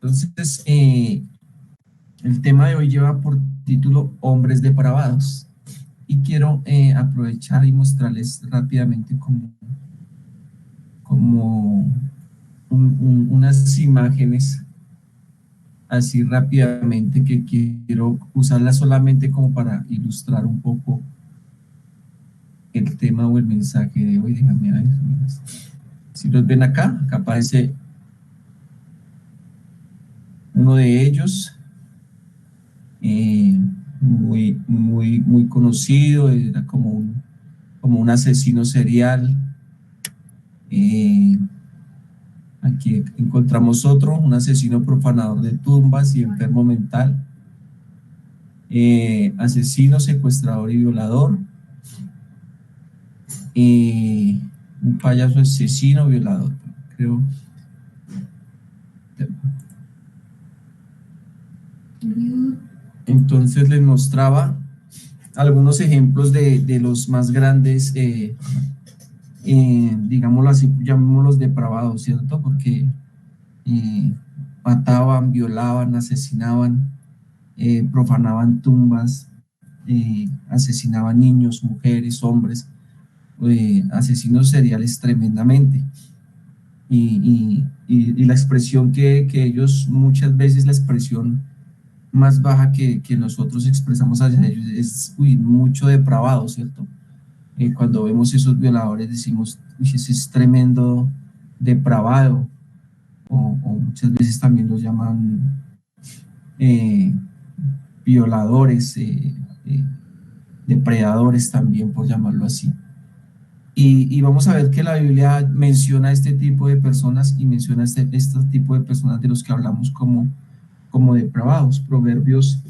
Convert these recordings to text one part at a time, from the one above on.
Entonces, el tema de hoy lleva por título Hombres depravados. Y quiero aprovechar y mostrarles rápidamente como unas imágenes así rápidamente que quiero usarlas solamente como para ilustrar un poco el tema o el mensaje de hoy. Déjame ver. Si los ven acá aparece uno de ellos, muy conocido, era como un asesino serial. Aquí encontramos otro, un asesino profanador de tumbas y enfermo mental, asesino, secuestrador y violador, un payaso asesino, violador, creo. Entonces les mostraba algunos ejemplos de los más grandes, digámoslo así, llamémoslos depravados, ¿cierto? Porque mataban, violaban, asesinaban, profanaban tumbas, asesinaban niños, mujeres, hombres, asesinos seriales tremendamente. Y la expresión que ellos, muchas veces la expresión más baja que nosotros expresamos hacia ellos es mucho depravado, ¿cierto? Cuando vemos esos violadores decimos, ese es tremendo depravado, o muchas veces también los llaman eh, violadores, depredadores también, por llamarlo así. Y vamos a ver que la Biblia menciona este tipo de personas y menciona este tipo de personas de los que hablamos como depravados. Proverbios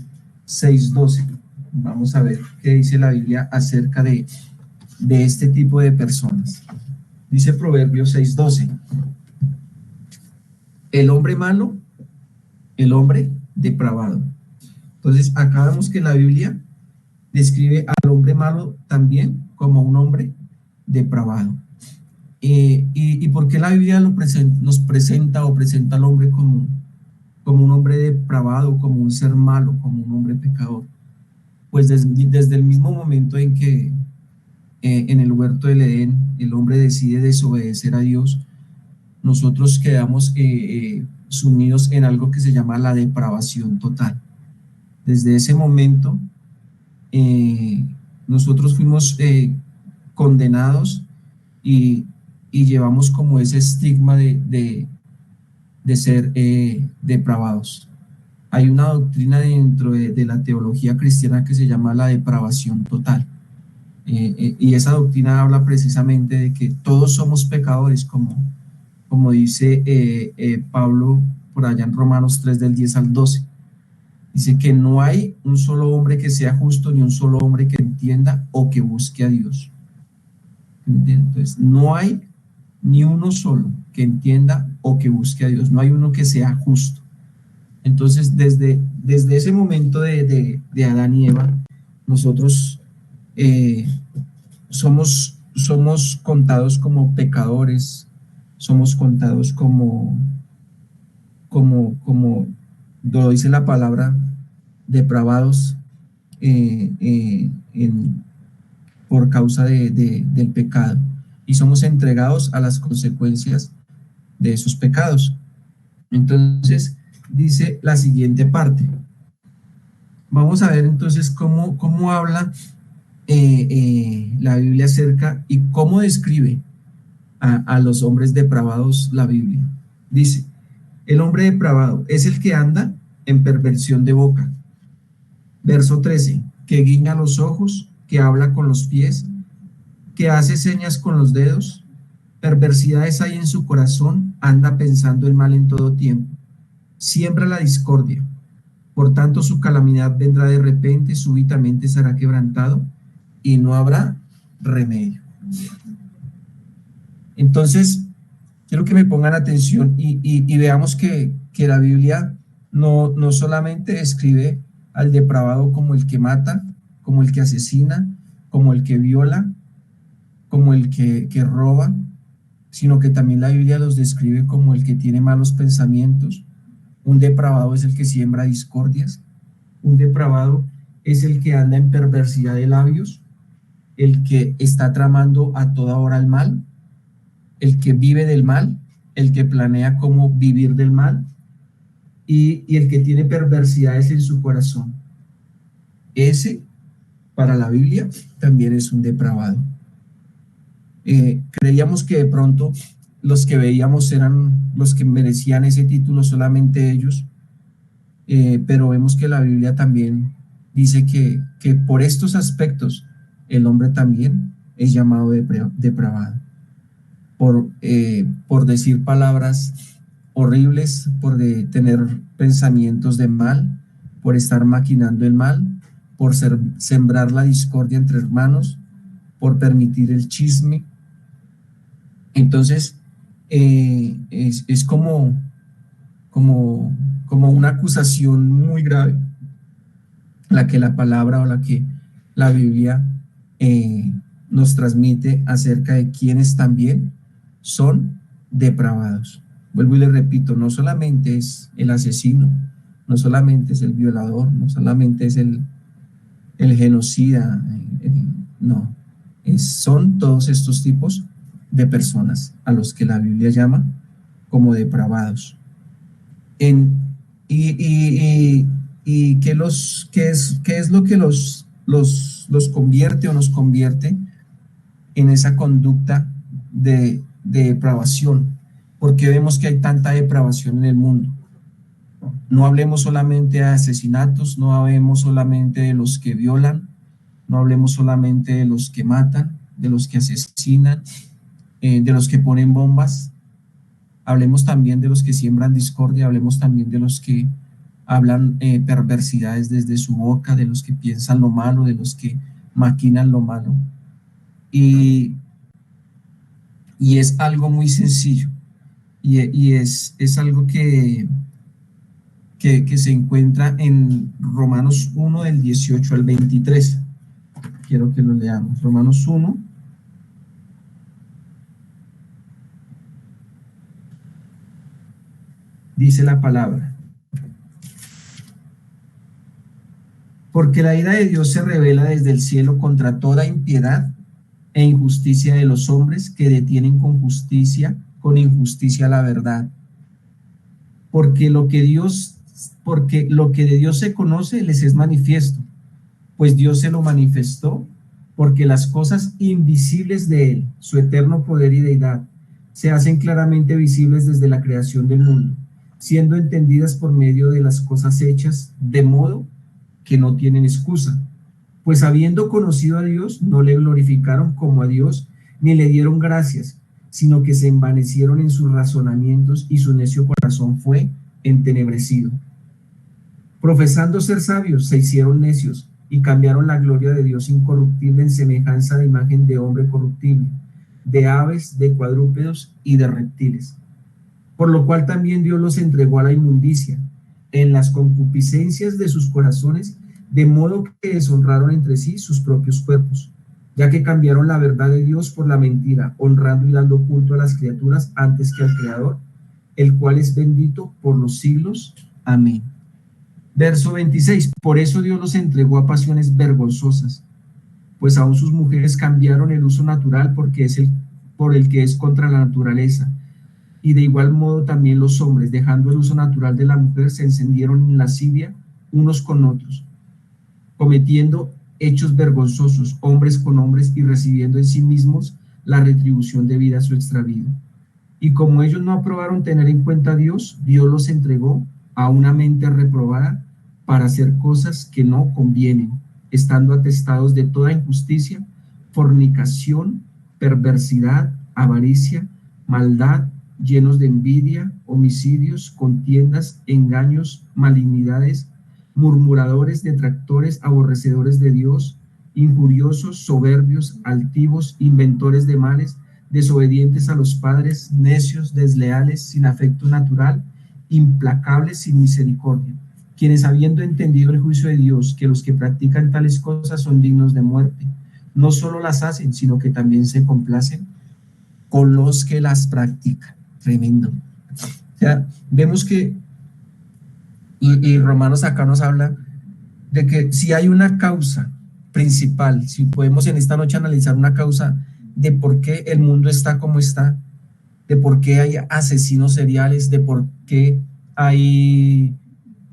6:12. Vamos a ver qué dice la Biblia acerca de este tipo de personas. Dice Proverbios 6:12. El hombre malo, el hombre depravado. Entonces, acá vemos que la Biblia describe al hombre malo también como un hombre depravado. ¿Y por qué la Biblia nos presenta o presenta al hombre como un hombre depravado, como un ser malo, como un hombre pecador? Pues desde el mismo momento en que en el huerto del Edén el hombre decide desobedecer a Dios, nosotros quedamos sumidos en algo que se llama la depravación total. Desde ese momento, nosotros fuimos condenados y llevamos como ese estigma de ser depravados. Hay una doctrina dentro de la teología cristiana que se llama la depravación total. Y esa doctrina habla precisamente de que todos somos pecadores, como dice Pablo por allá en Romanos 3 del 10 al 12. Dice que no hay un solo hombre que sea justo, ni un solo hombre que entienda o que busque a Dios. Entonces, no hay ni uno solo que entienda o que busque a Dios, no hay uno que sea justo. Entonces, desde ese momento de Adán y Eva, nosotros somos contados como pecadores, somos contados como lo dice la palabra, depravados por causa del pecado, y somos entregados a las consecuencias de esos pecados. Entonces, dice la siguiente parte. Vamos a ver entonces cómo habla la Biblia acerca y cómo describe a los hombres depravados la Biblia. Dice, el hombre depravado es el que anda en perversión de boca. Verso 13, que guiña los ojos, que habla con los pies, que hace señas con los dedos. Perversidades hay en su corazón, anda pensando el mal en todo tiempo. Siembra la discordia. Por tanto, su calamidad vendrá de repente, súbitamente será quebrantado y no habrá remedio. Entonces, quiero que me pongan atención y veamos que la Biblia no solamente describe al depravado como el que mata, como el que asesina, como el que viola, como el que roba, sino que también la Biblia los describe como el que tiene malos pensamientos, Un depravado es el que siembra discordias. Un depravado es el que anda en perversidad de labios, el que está tramando a toda hora el mal, el que vive del mal, el que planea cómo vivir del mal y el que tiene perversidades en su corazón. Ese, para la Biblia, también es un depravado. Creíamos que de pronto los que veíamos eran los que merecían ese título, solamente ellos, pero vemos que la Biblia también dice que por estos aspectos el hombre también es llamado depravado, por decir palabras horribles, por tener pensamientos de mal, por estar maquinando el mal, por sembrar la discordia entre hermanos, por permitir el chisme. Entonces, es como una acusación muy grave la que la palabra o la que la Biblia nos transmite acerca de quienes también son depravados. Vuelvo y le repito, no solamente es el asesino, no solamente es el violador, no solamente es el genocida, no, son todos estos tipos de personas a los que la Biblia llama como depravados. ¿Y qué es lo que los convierte o nos convierte en esa conducta de depravación? Porque vemos que hay tanta depravación en el mundo. No hablemos solamente de asesinatos, no hablemos solamente de los que violan, no hablemos solamente de los que matan, de los que asesinan, de los que ponen bombas. Hablemos también de los que siembran discordia, hablemos también de los que hablan perversidades desde su boca, de los que piensan lo malo, de los que maquinan lo malo. Y es algo muy sencillo, y es algo que se encuentra en Romanos 1, del 18 al 23. Quiero que lo leamos. Romanos 1. Dice la palabra: porque la ira de Dios se revela desde el cielo contra toda impiedad e injusticia de los hombres que detienen con injusticia la verdad. Porque lo que de Dios se conoce les es manifiesto, pues Dios se lo manifestó, porque las cosas invisibles de él, su eterno poder y deidad, se hacen claramente visibles desde la creación del mundo, siendo entendidas por medio de las cosas hechas, de modo que no tienen excusa. Pues habiendo conocido a Dios, no le glorificaron como a Dios, ni le dieron gracias, sino que se envanecieron en sus razonamientos y su necio corazón fue entenebrecido. Profesando ser sabios, se hicieron necios y cambiaron la gloria de Dios incorruptible en semejanza de imagen de hombre corruptible, de aves, de cuadrúpedos y de reptiles. Por lo cual también Dios los entregó a la inmundicia, en las concupiscencias de sus corazones, de modo que deshonraron entre sí sus propios cuerpos, ya que cambiaron la verdad de Dios por la mentira, honrando y dando culto a las criaturas antes que al Creador, el cual es bendito por los siglos. Amén. Verso 26. Por eso Dios los entregó a pasiones vergonzosas, pues aún sus mujeres cambiaron el uso natural por el que es contra la naturaleza. Y de igual modo también los hombres, dejando el uso natural de la mujer, se encendieron en lascivia unos con otros, cometiendo hechos vergonzosos, hombres con hombres, y recibiendo en sí mismos la retribución debida a su extravío. Y como ellos no aprobaron tener en cuenta a Dios, Dios los entregó a una mente reprobada para hacer cosas que no convienen, estando atestados de toda injusticia, fornicación, perversidad, avaricia, maldad, llenos de envidia, homicidios, contiendas, engaños, malignidades, murmuradores, detractores, aborrecedores de Dios, injuriosos, soberbios, altivos, inventores de males, desobedientes a los padres, necios, desleales, sin afecto natural, implacables, sin misericordia, quienes habiendo entendido el juicio de Dios, que los que practican tales cosas son dignos de muerte, no solo las hacen, sino que también se complacen con los que las practican. Tremendo. O sea, vemos que Y Romanos acá nos habla de que si hay una causa principal, si podemos en esta noche analizar una causa de por qué el mundo está como está, de por qué hay asesinos seriales, de por qué hay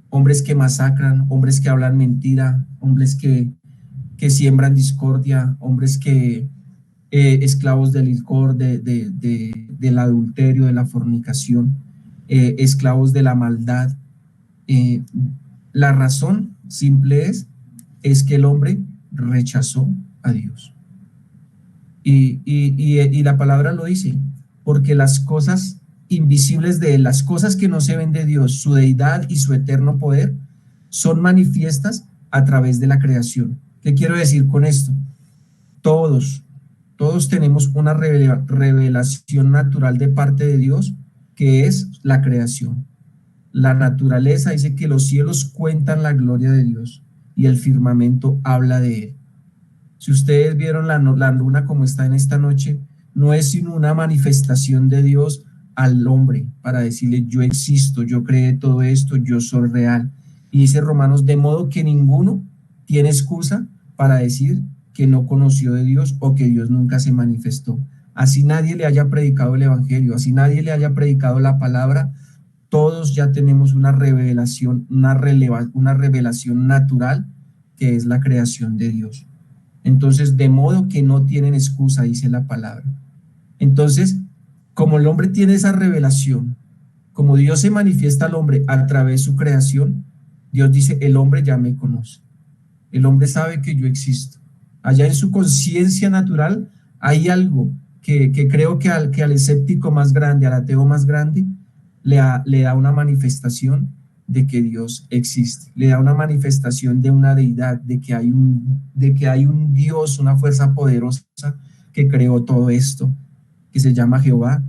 hombres que masacran, hombres que hablan mentira, hombres que siembran discordia, hombres que esclavos del licor, del adulterio, de la fornicación, esclavos de la maldad. Eh, la razón simple es que el hombre rechazó a Dios. Y la palabra lo dice, porque las cosas invisibles de él, las cosas que no se ven de Dios, su deidad y su eterno poder, son manifiestas a través de la creación. ¿Qué quiero decir con esto? Todos, todos tenemos una revelación natural de parte de Dios, que es la creación. La naturaleza dice que los cielos cuentan la gloria de Dios y el firmamento habla de él. Si ustedes vieron la luna como está en esta noche, no es sino una manifestación de Dios al hombre para decirle yo existo, yo creé todo esto, yo soy real. Y dice Romanos, de modo que ninguno tiene excusa para decir que no conoció de Dios o que Dios nunca se manifestó. Así nadie le haya predicado el evangelio, así nadie le haya predicado la palabra, todos ya tenemos una revelación, una revelación natural que es la creación de Dios. Entonces, de modo que no tienen excusa, dice la palabra. Entonces, como el hombre tiene esa revelación, como Dios se manifiesta al hombre a través de su creación, Dios dice, el hombre ya me conoce. El hombre sabe que yo existo. Allá en su conciencia natural hay algo que creo que al escéptico más grande, al ateo más grande, le da una manifestación de que Dios existe, le da una manifestación de una deidad, de que hay un Dios, una fuerza poderosa que creó todo esto, que se llama Jehová.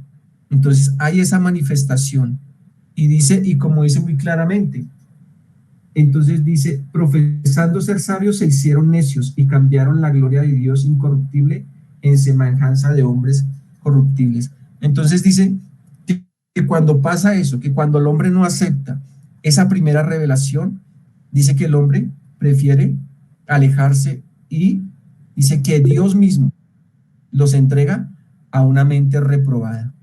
Entonces hay esa manifestación y dice, y como dice muy claramente, entonces dice, profesando ser sabios se hicieron necios y cambiaron la gloria de Dios incorruptible en semejanza de hombres corruptibles. Entonces dice que cuando pasa eso, que cuando el hombre no acepta esa primera revelación, dice que el hombre prefiere alejarse y dice que Dios mismo los entrega a una mente reprobada,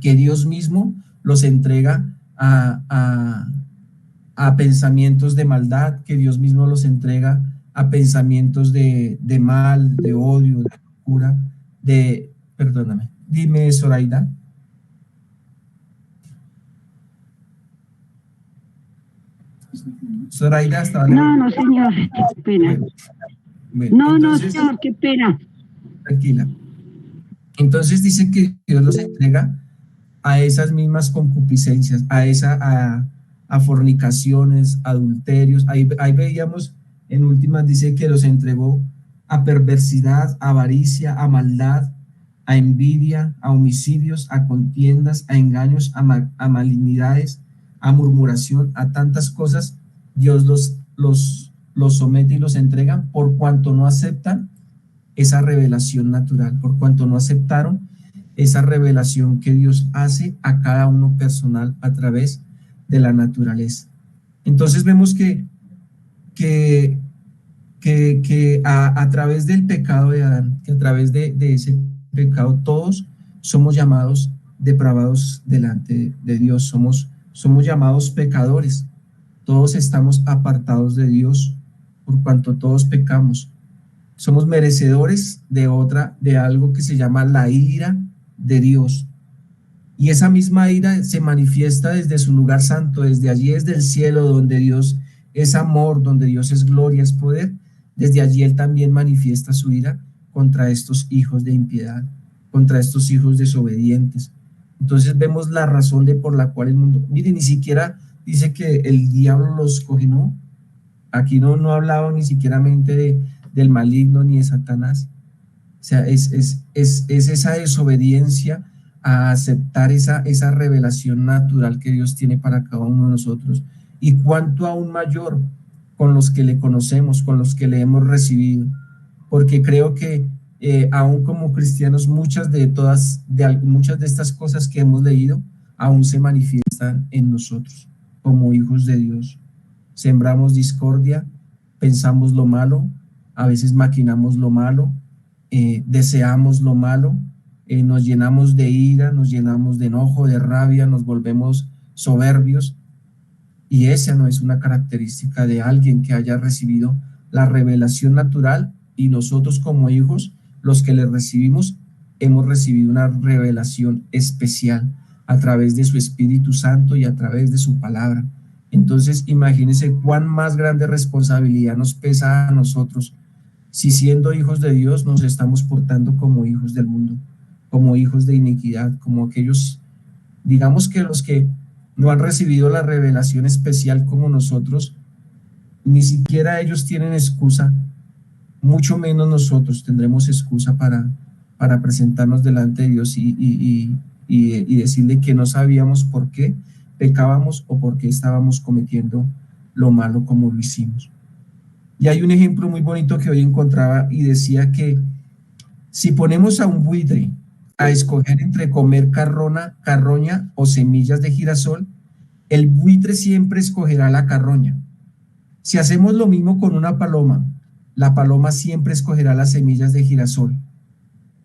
que Dios mismo los entrega a pensamientos de maldad, que Dios mismo los entrega a pensamientos de mal, de odio, de locura, perdóname, dime, Zoraida. Zoraida estaba... No, señor, qué pena. Bueno, entonces, no, señor, qué pena. Tranquila. Entonces dice que Dios los entrega a esas mismas concupiscencias, a fornicaciones, adulterios. Ahí veíamos, en últimas dice que los entregó a perversidad, a avaricia, a maldad, a envidia, a homicidios, a contiendas, a engaños, a malignidades, a murmuración, a tantas cosas. Dios los somete y los entrega por cuanto no aceptan esa revelación natural, por cuanto no aceptaron esa revelación que Dios hace a cada uno personal a través de la naturaleza. Entonces vemos que a través del pecado de Adán, que a través de ese pecado todos somos llamados depravados delante de Dios, somos llamados pecadores, todos estamos apartados de Dios por cuanto todos pecamos. Somos merecedores de algo que se llama la ira de Dios. Y esa misma ira se manifiesta desde su lugar santo, desde allí, desde el cielo, donde Dios es amor, donde Dios es gloria, es poder. Desde allí Él también manifiesta su ira contra estos hijos de impiedad, contra estos hijos desobedientes. Entonces vemos la razón por la cual el mundo, mire, ni siquiera dice que el diablo los coge, ¿no? Aquí no hablaba ni siquiera del maligno ni de Satanás. O sea, es esa desobediencia a aceptar esa revelación natural que Dios tiene para cada uno de nosotros. Y cuánto aún mayor con los que le conocemos, con los que le hemos recibido. Porque creo que aún como cristianos muchas de estas cosas que hemos leído aún se manifiestan en nosotros. como hijos de Dios. Sembramos discordia, pensamos lo malo, a veces maquinamos lo malo, deseamos lo malo, nos llenamos de ira, nos llenamos de enojo, de rabia, nos volvemos soberbios, y esa no es una característica de alguien que haya recibido la revelación natural, y nosotros como hijos, los que le recibimos, hemos recibido una revelación especial a través de su Espíritu Santo y a través de su palabra. Entonces, imagínense cuán más grande responsabilidad nos pesa a nosotros si siendo hijos de Dios nos estamos portando como hijos del mundo, como hijos de iniquidad, como aquellos, digamos que los que no han recibido la revelación especial como nosotros, ni siquiera ellos tienen excusa, mucho menos nosotros tendremos excusa para presentarnos delante de Dios y decirle que no sabíamos por qué pecábamos o por qué estábamos cometiendo lo malo como lo hicimos. Y hay un ejemplo muy bonito que hoy encontraba y decía que si ponemos a un buitre a escoger entre comer carroña o semillas de girasol, el buitre siempre escogerá la carroña. Si hacemos lo mismo con una paloma, la paloma siempre escogerá las semillas de girasol.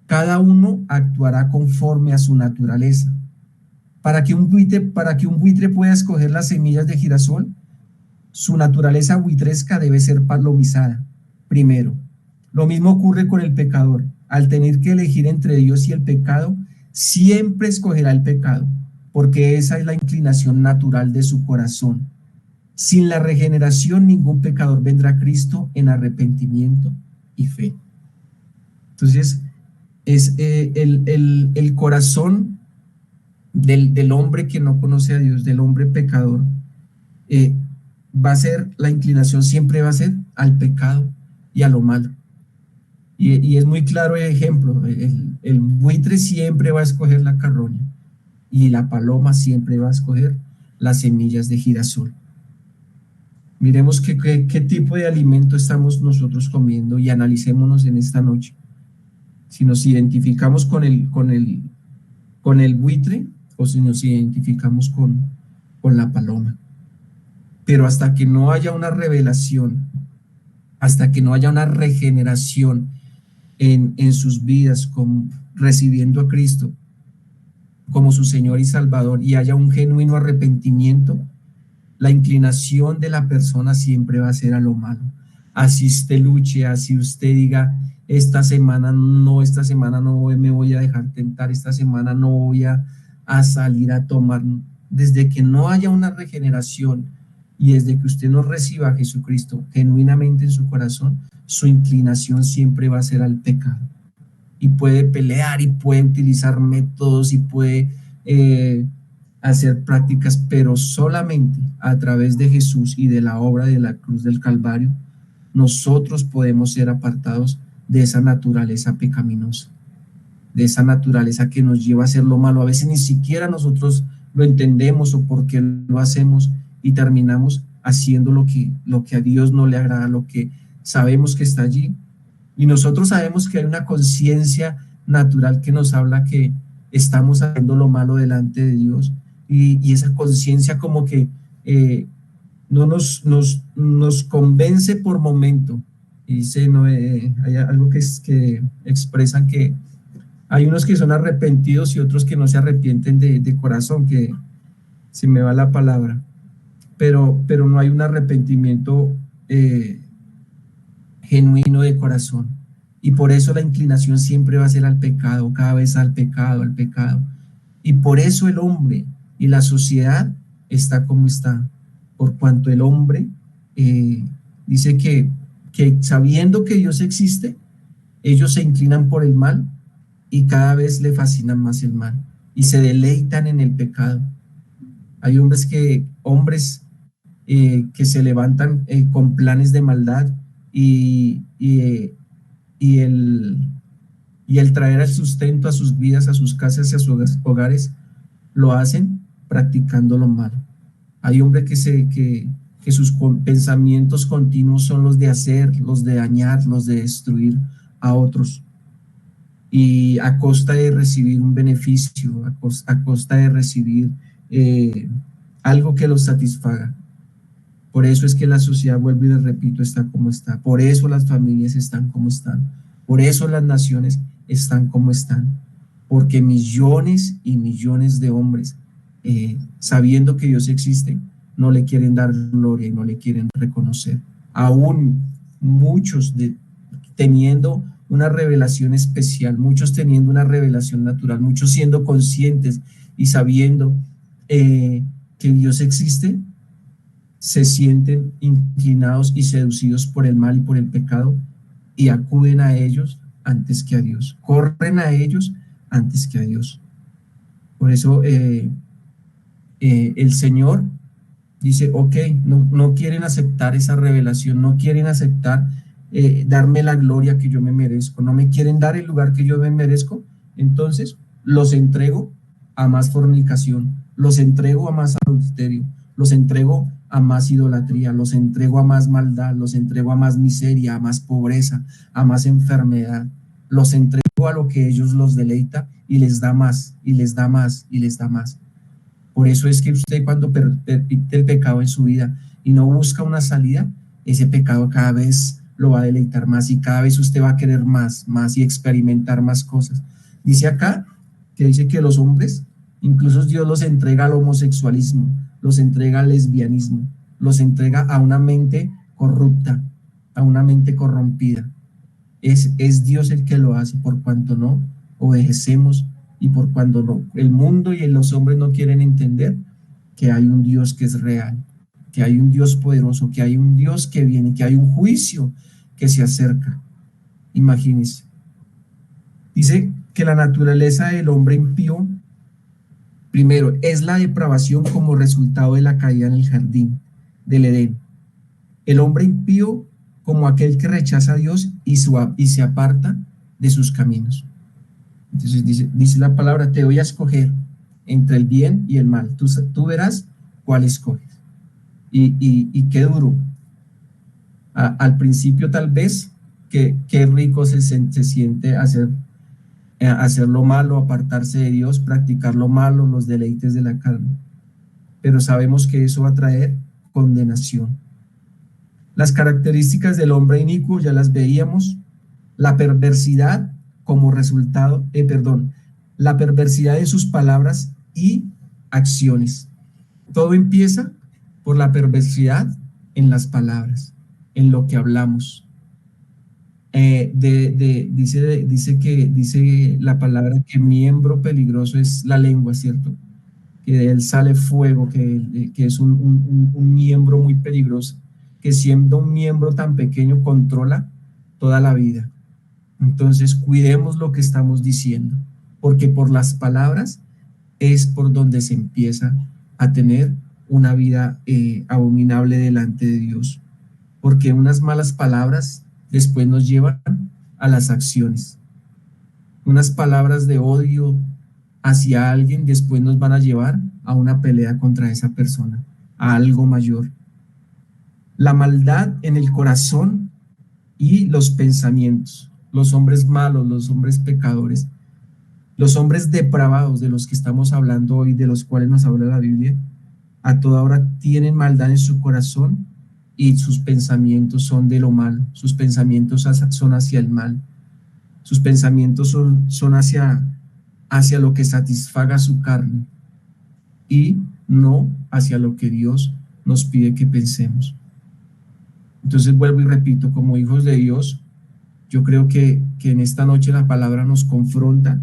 Cada uno actuará conforme a su naturaleza. Para que un buitre pueda escoger las semillas de girasol, su naturaleza buitresca debe ser palomizada, primero. Lo mismo ocurre con el pecador. Al tener que elegir entre Dios y el pecado, siempre escogerá el pecado, porque esa es la inclinación natural de su corazón. Sin la regeneración, ningún pecador vendrá a Cristo en arrepentimiento y fe. Entonces, es el corazón del hombre que no conoce a Dios, del hombre pecador, va a ser, la inclinación siempre va a ser al pecado y a lo malo. Y es muy claro el ejemplo, el buitre siempre va a escoger la carroña y la paloma siempre va a escoger las semillas de girasol. Miremos qué tipo de alimento estamos nosotros comiendo y analicémonos en esta noche. Si nos identificamos con el buitre o si nos identificamos con la paloma. Pero hasta que no haya una revelación, hasta que no haya una regeneración en sus vidas, recibiendo a Cristo como su Señor y Salvador, y haya un genuino arrepentimiento, la inclinación de la persona siempre va a ser a lo malo. Así usted luche, así usted diga, esta semana no me voy a dejar tentar, esta semana no voy a salir a tomar. Desde que no haya una regeneración y desde que usted no reciba a Jesucristo genuinamente en su corazón, su inclinación siempre va a ser al pecado. Y puede pelear y puede utilizar métodos y puede hacer prácticas, pero solamente a través de Jesús y de la obra de la cruz del Calvario, nosotros podemos ser apartados de esa naturaleza pecaminosa, de esa naturaleza que nos lleva a hacer lo malo. A veces ni siquiera nosotros lo entendemos o por qué lo hacemos y terminamos haciendo lo que a Dios no le agrada, lo que sabemos que está allí. Y nosotros sabemos que hay una conciencia natural que nos habla que estamos haciendo lo malo delante de Dios, y esa conciencia como que no nos convence por momento. Y dice, no, hay algo que expresan que hay unos que son arrepentidos y otros que no se arrepienten de corazón, que se me va la palabra, pero no hay un arrepentimiento genuino de corazón. Y por eso la inclinación siempre va a ser al pecado, cada vez al pecado, al pecado. Y por eso el hombre y la sociedad está como está, por cuanto el hombre dice que sabiendo que Dios existe, ellos se inclinan por el mal y cada vez le fascina más el mal y se deleitan en el pecado. Hay hombres que se levantan con planes de maldad y el traer el sustento a sus vidas, a sus casas y a sus hogares, lo hacen practicando lo malo. Hay hombres que sus pensamientos continuos son los de hacer, los de dañar, los de destruir a otros, y a costa de recibir un beneficio, a costa de recibir algo que los satisfaga. Por eso es que la sociedad, vuelvo y les repito, está como está. Por eso las familias están como están. Por eso las naciones están como están. Porque millones y millones de hombres, sabiendo que Dios existe, no le quieren dar gloria y no le quieren reconocer. Aún muchos teniendo una revelación especial, muchos teniendo una revelación natural, muchos siendo conscientes y sabiendo que Dios existe, se sienten inclinados y seducidos por el mal y por el pecado y acuden a ellos antes que a Dios, corren a ellos antes que a Dios. Por eso el Señor dice, ok, no quieren aceptar esa revelación, no quieren aceptar darme la gloria que yo me merezco, no me quieren dar el lugar que yo me merezco, entonces los entrego a más fornicación, los entrego a más adulterio, los entrego a más idolatría, los entrego a más maldad, los entrego a más miseria, a más pobreza, a más enfermedad, los entrego a lo que ellos los deleita y les da más, y les da más, y les da más. Por eso es que usted cuando permite el pecado en su vida y no busca una salida, ese pecado cada vez lo va a deleitar más y cada vez usted va a querer más, más y experimentar más cosas. Dice acá que dice que los hombres, incluso Dios los entrega al homosexualismo, los entrega al lesbianismo, los entrega a una mente corrupta, a una mente corrompida. Es Dios el que lo hace por cuanto no obedecemos y por cuando no, el mundo y los hombres no quieren entender que hay un Dios que es real, que hay un Dios poderoso, que hay un Dios que viene, que hay un juicio que se acerca. Imagínense. Dice que la naturaleza del hombre impío, primero, es la depravación como resultado de la caída en el jardín del Edén. El hombre impío como aquel que rechaza a Dios y se aparta de sus caminos. Entonces dice la palabra, te voy a escoger entre el bien y el mal. Tú verás cuál escoges. Y qué duro. Al principio tal vez, qué rico se siente hacer lo malo, apartarse de Dios, practicar lo malo, los deleites de la carne. Pero sabemos que eso va a traer condenación. Las características del hombre inicuo ya las veíamos. La perversidad como resultado, la perversidad en sus palabras y acciones. Todo empieza por la perversidad en las palabras, en lo que hablamos. Dice la palabra que miembro peligroso es la lengua, ¿cierto? Que de él sale fuego, que es un miembro muy peligroso, que siendo un miembro tan pequeño controla toda la vida. Entonces, cuidemos lo que estamos diciendo, porque por las palabras es por donde se empieza a tener una vida abominable delante de Dios, porque unas malas palabras después nos llevan a las acciones. Unas palabras de odio hacia alguien después nos van a llevar a una pelea contra esa persona, a algo mayor. La maldad en el corazón y los pensamientos. Los hombres malos, los hombres pecadores, los hombres depravados de los que estamos hablando hoy, de los cuales nos habla la Biblia, a toda hora tienen maldad en su corazón y sus pensamientos son de lo malo, sus pensamientos son hacia el mal, sus pensamientos son hacia lo que satisfaga su carne y no hacia lo que Dios nos pide que pensemos. Entonces vuelvo y repito, como hijos de Dios, yo creo que en esta noche la palabra nos confronta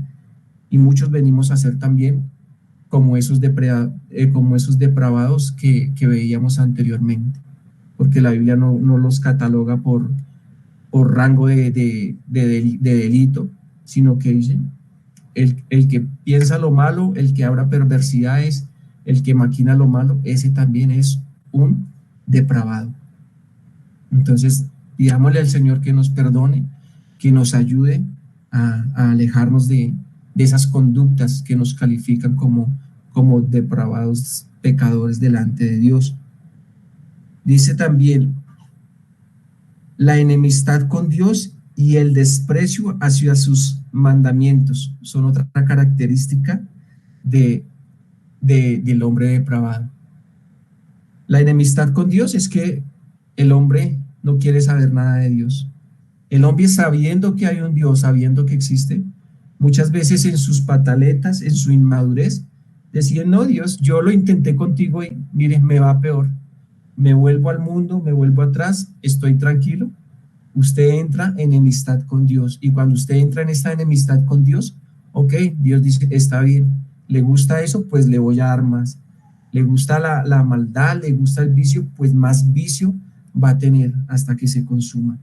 y muchos venimos a ser también como esos depravados que veíamos anteriormente, porque la Biblia no los cataloga por rango de delito, sino que dice, el que piensa lo malo, el que habla perversidades, el que maquina lo malo, ese también es un depravado. Entonces, pidámosle al Señor que nos perdone, que nos ayude a alejarnos de esas conductas que nos califican como depravados pecadores delante de Dios. Dice también, la enemistad con Dios y el desprecio hacia sus mandamientos son otra característica del hombre depravado. La enemistad con Dios es que el hombre no quiere saber nada de Dios. El hombre, sabiendo que hay un Dios, sabiendo que existe, muchas veces en sus pataletas, en su inmadurez, decían: no, Dios, yo lo intenté contigo y mire, me va peor. Me vuelvo al mundo, me vuelvo atrás, estoy tranquilo. Usted entra en enemistad con Dios, y cuando usted entra en esta enemistad con Dios, ok, Dios dice: está bien, le gusta eso, pues le voy a dar más. Le gusta la maldad, le gusta el vicio, pues más vicio va a tener hasta que se consuma.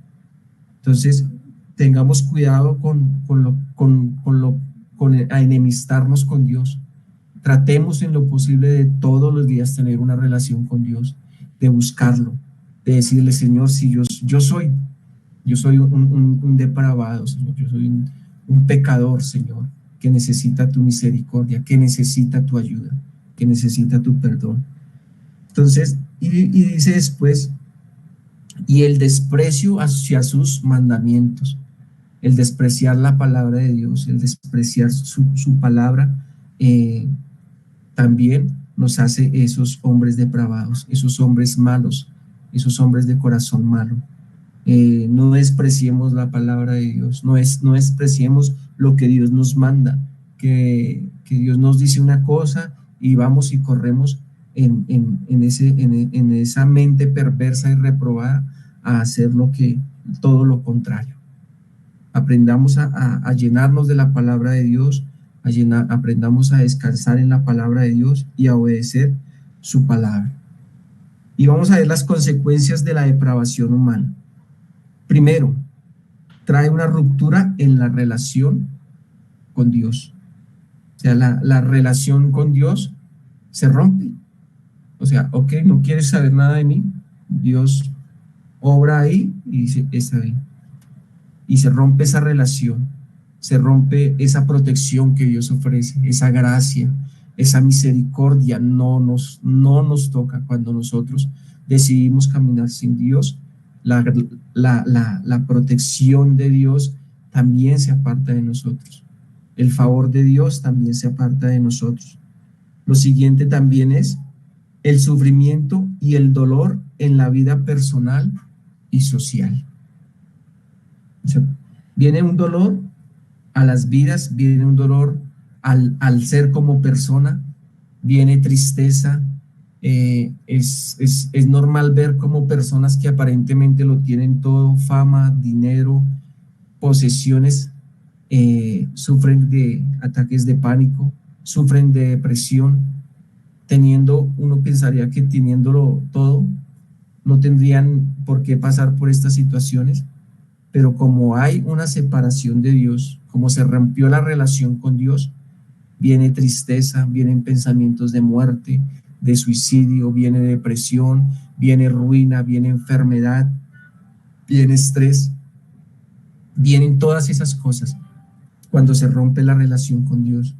Entonces, tengamos cuidado con enemistarnos con Dios. Tratemos en lo posible de todos los días tener una relación con Dios, de buscarlo, de decirle: Señor, si yo soy un depravado, Señor, yo soy un pecador, Señor, que necesita tu misericordia, que necesita tu ayuda, que necesita tu perdón. Entonces, y dice después: y el desprecio hacia sus mandamientos, el despreciar la palabra de Dios, el despreciar su palabra, también nos hace esos hombres depravados, esos hombres malos, esos hombres de corazón malo. No despreciemos la palabra de Dios, no despreciemos lo que Dios nos manda, que Dios nos dice una cosa y vamos y corremos en esa mente perversa y reprobada a hacer todo lo contrario. Aprendamos a llenarnos de la palabra de Dios, aprendamos a descansar en la palabra de Dios y a obedecer su palabra. Y vamos a ver las consecuencias de la depravación humana. Primero, trae una ruptura en la relación con Dios. O sea, la relación con Dios se rompe. O sea, ok, no quieres saber nada de mí, Dios obra ahí y dice: está bien. Y se rompe esa relación, se rompe esa protección que Dios ofrece, esa gracia, esa misericordia no nos toca cuando nosotros decidimos caminar sin Dios. La protección de Dios también se aparta de nosotros. El favor de Dios también se aparta de nosotros. Lo siguiente también es el sufrimiento y el dolor en la vida personal y social. O sea, viene un dolor a las vidas, viene un dolor al ser como persona, viene tristeza. Es normal ver como personas que aparentemente lo tienen todo, fama, dinero, posesiones, sufren de ataques de pánico, sufren de depresión, uno pensaría que teniéndolo todo, no tendrían por qué pasar por estas situaciones, pero como hay una separación de Dios, como se rompió la relación con Dios, viene tristeza, vienen pensamientos de muerte, de suicidio, viene depresión, viene ruina, viene enfermedad, viene estrés, vienen todas esas cosas cuando se rompe la relación con Dios.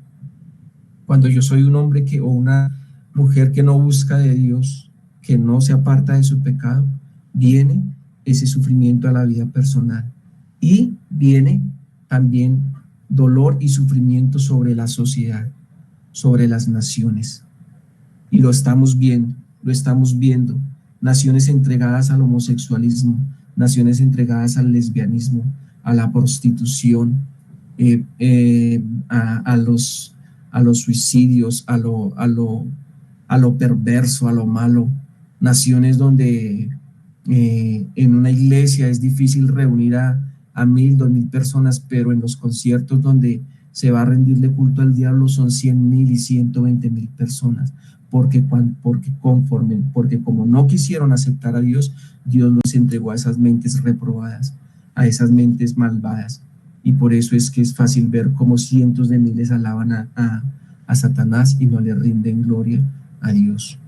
Cuando yo soy un hombre o una mujer que no busca de Dios, que no se aparta de su pecado, viene ese sufrimiento a la vida personal y viene también dolor y sufrimiento sobre la sociedad, sobre las naciones. Y lo estamos viendo, naciones entregadas al homosexualismo, naciones entregadas al lesbianismo, a la prostitución, a los suicidios, a lo perverso, a lo malo, naciones donde en una iglesia es difícil reunir a 1,000, 2,000 personas, pero en los conciertos donde se va a rendirle culto al diablo son 100,000 y 120,000 personas, porque como no quisieron aceptar a Dios, Dios los entregó a esas mentes reprobadas, a esas mentes malvadas, y por eso es que es fácil ver cómo cientos de miles alaban a Satanás y no le rinden gloria a Dios.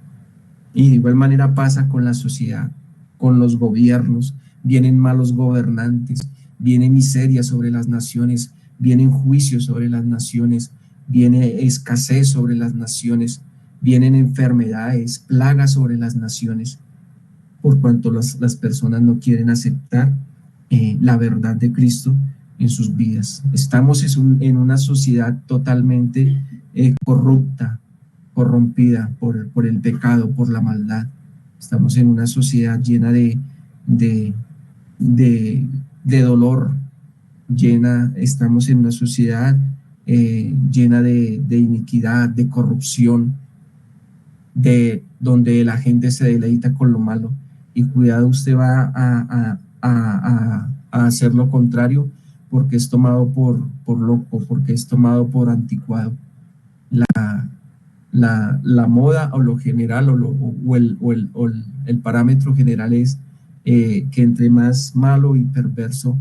Y de igual manera pasa con la sociedad, con los gobiernos. Vienen malos gobernantes, viene miseria sobre las naciones, vienen juicios sobre las naciones, viene escasez sobre las naciones, vienen enfermedades, plagas sobre las naciones, por cuanto las personas no quieren aceptar la verdad de Cristo en sus vidas. Estamos en una sociedad totalmente corrupta, corrompida por el pecado, por la maldad. Estamos en una sociedad llena de, de dolor, estamos en una sociedad llena de iniquidad, de corrupción, donde la gente se deleita con lo malo. Y cuidado, usted va a hacer lo contrario porque es tomado por loco, porque es tomado por anticuado. La moda o lo general el parámetro general es que entre más malo y perverso,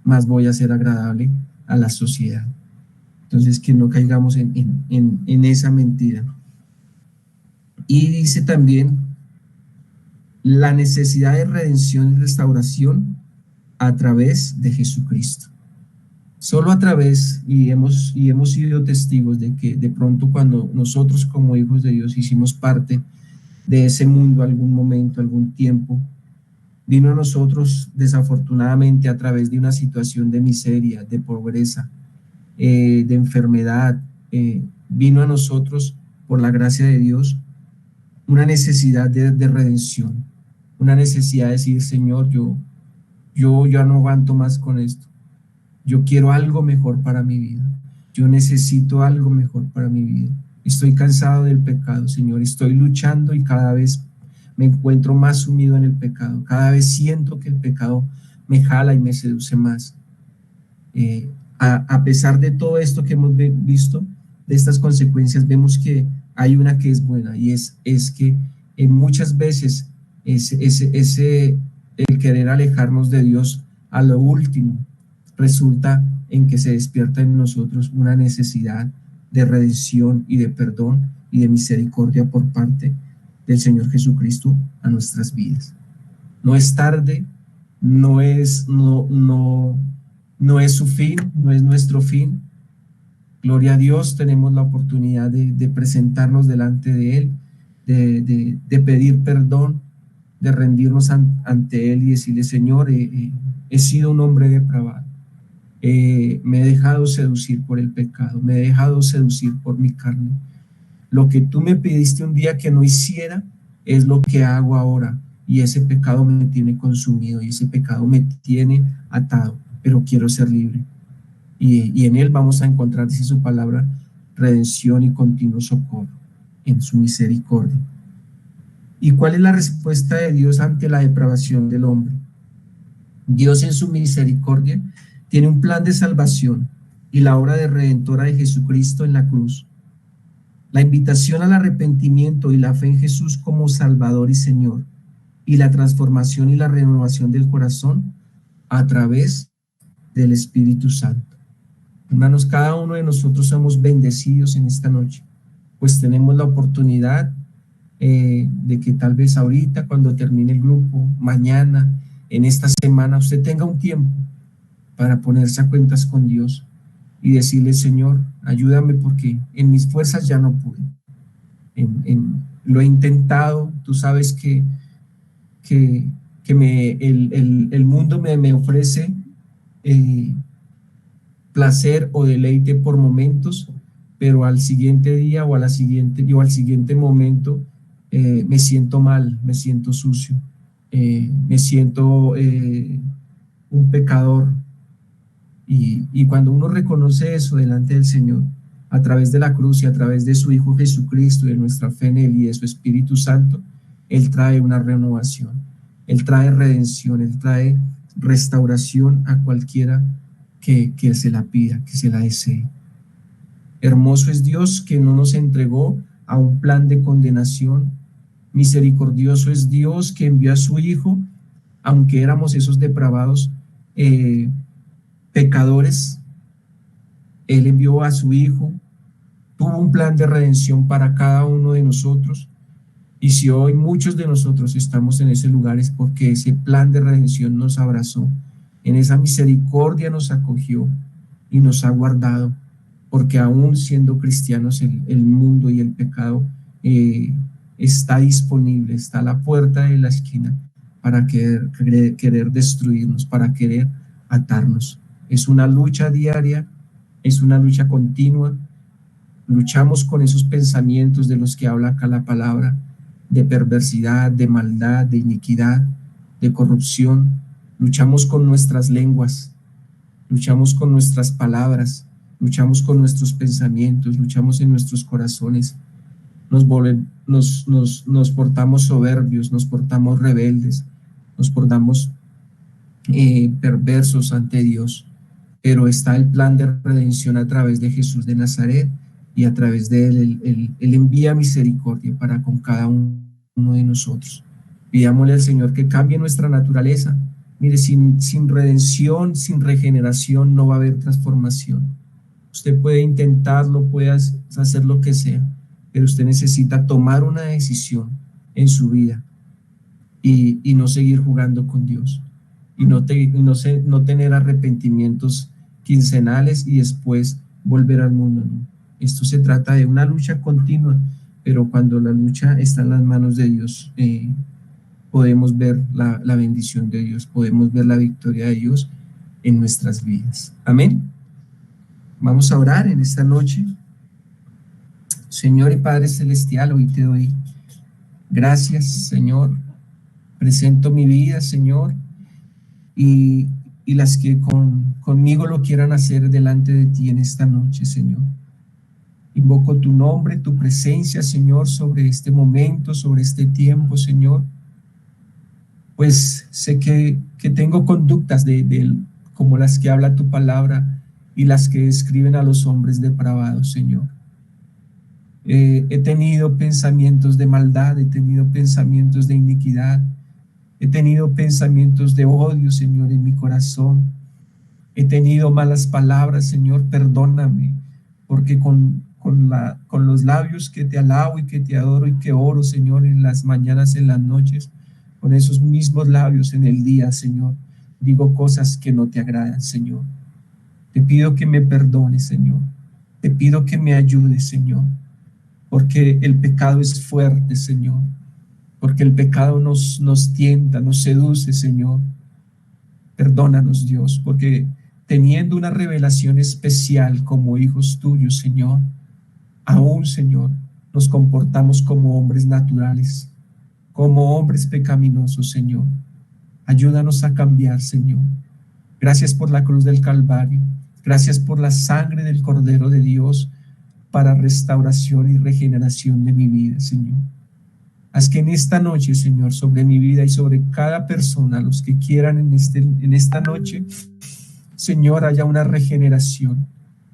más voy a ser agradable a la sociedad. Entonces, que no caigamos en esa mentira. Y dice también la necesidad de redención y restauración a través de Jesucristo. Solo a través, y hemos sido testigos de que de pronto cuando nosotros como hijos de Dios hicimos parte de ese mundo algún momento, algún tiempo, vino a nosotros desafortunadamente a través de una situación de miseria, de pobreza, de enfermedad, vino a nosotros por la gracia de Dios una necesidad de redención, una necesidad de decir, Señor, yo ya no aguanto más con esto. Yo quiero algo mejor para mi vida. Yo necesito algo mejor para mi vida. Estoy cansado del pecado, Señor. Estoy luchando y cada vez me encuentro más sumido en el pecado. Cada vez siento que el pecado me jala y me seduce más. A pesar de todo esto que hemos visto, de estas consecuencias, vemos que hay una que es buena y es que muchas veces el querer alejarnos de Dios a lo último resulta en que se despierta en nosotros una necesidad de redención y de perdón y de misericordia por parte del Señor Jesucristo a nuestras vidas. No es tarde, no es su fin, no es nuestro fin. Gloria a Dios, tenemos la oportunidad de presentarnos delante de Él, de pedir perdón, de rendirnos ante Él y decirle, Señor, he sido un hombre depravado. Me he dejado seducir por el pecado, me he dejado seducir por mi carne. Lo que tú me pediste un día que no hiciera es lo que hago ahora, y ese pecado me tiene consumido y ese pecado me tiene atado, pero quiero ser libre. Y en Él vamos a encontrar, dice su palabra, redención y continuo socorro en su misericordia. ¿Y cuál es la respuesta de Dios ante la depravación del hombre? Dios en su misericordia tiene un plan de salvación y la obra de redentora de Jesucristo en la cruz. La invitación al arrepentimiento y la fe en Jesús como Salvador y Señor, y la transformación y la renovación del corazón a través del Espíritu Santo. Hermanos, cada uno de nosotros somos bendecidos en esta noche, pues tenemos la oportunidad de que tal vez ahorita, cuando termine el grupo, mañana, en esta semana, usted tenga un tiempo para ponerse a cuentas con Dios y decirle, Señor, ayúdame porque en mis fuerzas ya no pude. Lo he intentado, tú sabes que el mundo me ofrece placer o deleite por momentos, pero al siguiente día o al siguiente momento me siento mal, me siento sucio, me siento un pecador. Y cuando uno reconoce eso delante del Señor, a través de la cruz y a través de su Hijo Jesucristo, de nuestra fe en Él y de su Espíritu Santo, Él trae una renovación, Él trae redención, Él trae restauración a cualquiera que se la pida, que se la desee. Hermoso es Dios que no nos entregó a un plan de condenación. Misericordioso es Dios que envió a su Hijo, aunque éramos esos depravados pecadores. Él envió a su Hijo, tuvo un plan de redención para cada uno de nosotros. Y si hoy muchos de nosotros estamos en ese lugar es porque ese plan de redención nos abrazó, en esa misericordia nos acogió y nos ha guardado, porque aún siendo cristianos el mundo y el pecado está disponible, está a la puerta de la esquina para querer destruirnos, para querer atarnos. Es una lucha diaria, es una lucha continua. Luchamos con esos pensamientos de los que habla acá la palabra, de perversidad, de maldad, de iniquidad, de corrupción. Luchamos con nuestras lenguas, luchamos con nuestras palabras, luchamos con nuestros pensamientos, luchamos en nuestros corazones. Nos portamos soberbios, nos portamos rebeldes, nos portamos perversos ante Dios, pero está el plan de redención a través de Jesús de Nazaret, y a través de él envía misericordia para con cada uno de nosotros. Pidámosle al Señor que cambie nuestra naturaleza. Mire, sin redención, sin regeneración, no va a haber transformación. Usted puede intentarlo, puede hacer lo que sea, pero usted necesita tomar una decisión en su vida y no seguir jugando con Dios, y no tener arrepentimientos quincenales y después volver al mundo, ¿no? Esto se trata de una lucha continua, pero cuando la lucha está en las manos de Dios, podemos ver la bendición de Dios, podemos ver la victoria de Dios en nuestras vidas. Amén. Vamos a orar en esta noche. Señor y Padre Celestial, hoy te doy gracias, Señor. Presento mi vida, Señor, y las que conmigo lo quieran hacer delante de ti en esta noche, Señor. Invoco tu nombre, tu presencia, Señor, sobre este momento, sobre este tiempo, Señor. Pues sé que tengo conductas como las que habla tu palabra y las que describen a los hombres depravados, Señor. He tenido pensamientos de maldad, he tenido pensamientos de iniquidad, he tenido pensamientos de odio, Señor, en mi corazón. He tenido malas palabras, Señor, perdóname, porque con los labios que te alabo y que te adoro y que oro, Señor, en las mañanas, en las noches, con esos mismos labios en el día, Señor, digo cosas que no te agradan, Señor. Te pido que me perdones, Señor. Te pido que me ayudes, Señor, porque el pecado es fuerte, Señor, porque el pecado nos tienta, nos seduce, Señor. Perdónanos, Dios, porque teniendo una revelación especial como hijos tuyos, Señor, aún, Señor, nos comportamos como hombres naturales, como hombres pecaminosos, Señor. Ayúdanos a cambiar, Señor. Gracias por la cruz del Calvario. Gracias por la sangre del Cordero de Dios para restauración y regeneración de mi vida, Señor. Haz que en esta noche, Señor, sobre mi vida y sobre cada persona, los que quieran en esta noche, Señor, haya una regeneración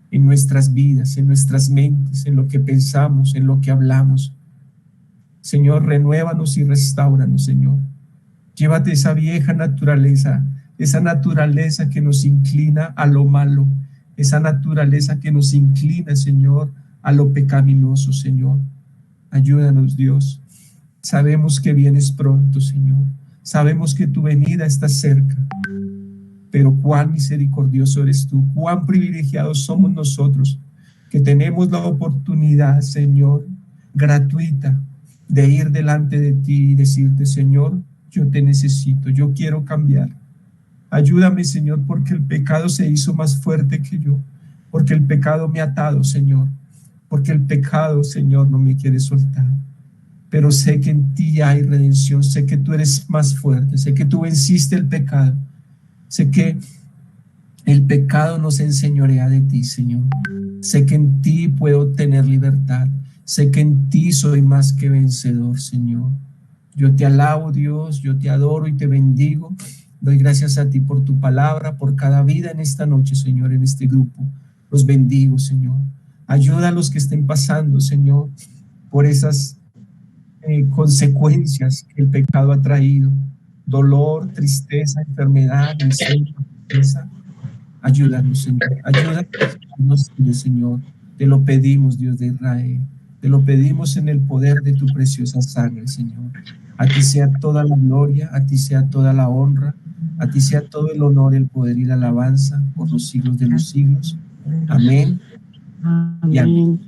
en nuestras vidas, en nuestras mentes, en lo que pensamos, en lo que hablamos. Señor, renuévanos y restáuranos, Señor. Llévate esa vieja naturaleza, esa naturaleza que nos inclina a lo malo, esa naturaleza que nos inclina, Señor, a lo pecaminoso, Señor. Ayúdanos, Dios. Sabemos que vienes pronto, Señor. Sabemos que tu venida está cerca. Pero cuán misericordioso eres tú, cuán privilegiados somos nosotros, que tenemos la oportunidad, Señor, gratuita, de ir delante de ti y decirte, Señor, yo te necesito, yo quiero cambiar. Ayúdame, Señor, porque el pecado se hizo más fuerte que yo, porque el pecado me ha atado, Señor, porque el pecado, Señor, no me quiere soltar. Pero sé que en ti hay redención, sé que tú eres más fuerte, sé que tú venciste el pecado. Sé que el pecado no se enseñorea de ti, Señor. Sé que en ti puedo tener libertad. Sé que en ti soy más que vencedor, Señor. Yo te alabo, Dios, yo te adoro y te bendigo. Doy gracias a ti por tu palabra, por cada vida en esta noche, Señor, en este grupo. Los bendigo, Señor. Ayuda a los que estén pasando, Señor, por esas consecuencias que el pecado ha traído. Dolor, tristeza, enfermedad, miseria, tristeza. Ayúdanos, Señor. Ayúdanos, Señor. Te lo pedimos, Dios de Israel. Te lo pedimos en el poder de tu preciosa sangre, Señor. A ti sea toda la gloria, a ti sea toda la honra, a ti sea todo el honor, el poder y la alabanza por los siglos de los siglos. Amén. Y amén.